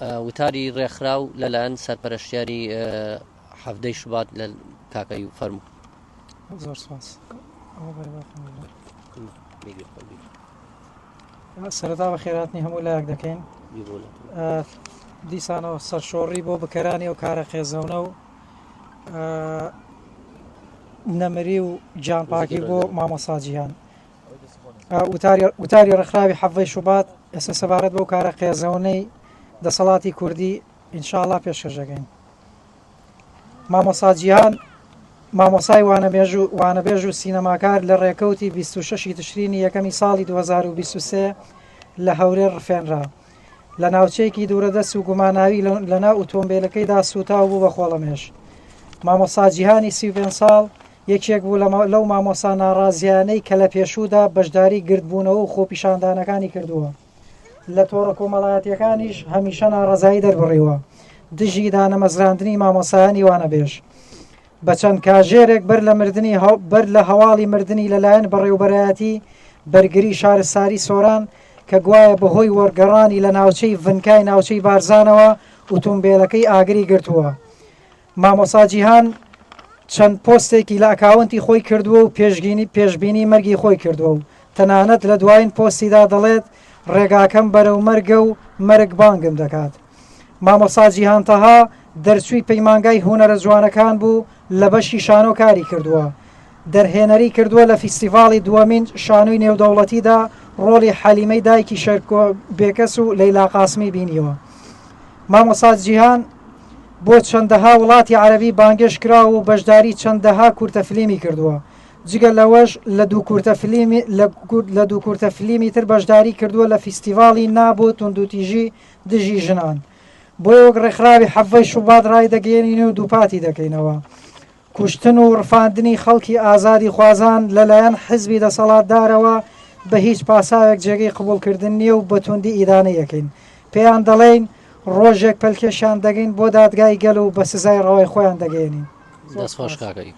وتاری ڕێکخراو لەلایەن سەرپەرشتیاری هەفتەی شوبات لە کاکەی و فەرموو. زۆر سپاس. سەرەتا بە خێراتنی هەموو لایەک دەکەین. دیسانەوە سەرشۆڕی بۆ بکەرانی و کارە خێزەونە و نەمری و گیانپاکی بۆ مامۆستا جیهان. وتاری ڕێکخراوی هەفتەی شوبات ئێستا سەبارەت بەو کارە خێزەونەی دەسەڵاتی کوردی ئینشاءڵڵا پێشکەشەکەین. مامۆستا جیهان مامۆسای وانەبێژ و سینەماکار لە ڕێکەوتی 26 تشرینی یەکەمی ساڵی 2023 لە هەورێر ڕفێنرا. لە ناوچەیەکی دوورەدەست و گوماناوی لەناو ئۆتۆمبیلەکەیدا سوتاو بوو بە خۆڵەمێش. مامۆستا جیهانی 35 ساڵ یەکێک بوو لەو مامۆستا ناڕازیانەی کە لە پێشوودا بەشداری گردبوونەوە و خۆپیشاندانەکانی کردووە. لە تۆڕە کۆمەڵایەتیەکانیش هەمیشە ناڕەزایی دەربڕیوە. دژی دانەمەزراندنی مامۆسایانی وانەبێژ بە چەند کاژێرێک بەر لە هەواڵی مردنی لەلایەن بەڕێوەبەرایەتی بەرگری شارستانی سۆران کە گوایە بەهۆی وەرگەڕانی لە ناوچەی ڤنکای ناوچەی بارزانەوە ئۆتۆمبیلەکەی ئاگری گرتووە. مامۆستا جیهان چەند پۆستێکی لە ئەکاونتی خۆی کردووە و پێشبینی مەرگی خۆی کردووە و تەنانەت لە دوایین پۆستیدا دەڵێت ڕێگاکەم بەرەو مەرگە و مەرگ بانگم دەکات. مامۆستا جیهان تەها دەرچووی پەیمانگای هونەرە جوانەکان بوو لە بەشی شانۆ کاری کردووە. دەرهێنەری کردووە لە فیستیڤاڵی دووەمین شانۆی نێودەوڵەتیدا ڕۆڵی حەلیمەی دایکی شەرکۆ بێکەس و لەیلا قاسمی بینیوە. مامۆستا جیهان بۆ چەندەها وڵاتی عەرەبی بانگێش کراوە و بەشداری چەندەها کورتەفیلمی کردووە. جگە لەوەش لە دوو کورتەفیلمی تر بەشداری کردووە لە فیستیڤاڵی نابۆ توندوتیژی دژی ژنان. بۆ وەک ڕێکخراوی هەفتەی شوبات ڕای دەگەێنین و دووپاتی دەکەینەوە. کوشتن و ڕفاندنی خەڵکی ئازادی خوازان لەلایەن حزبی دەسەڵاتدارەوە بە هیچ پاساوێک جێگەی قبوڵکردن نییە و بەتوندی ئیدانە یەکەین. پێیان دەڵێین ڕۆژێک پەلکێشیان دەگەین بۆ دادگای گەل و بە سزای ڕەوای خۆیان دەگەێنین. دەستخۆش کاکەی.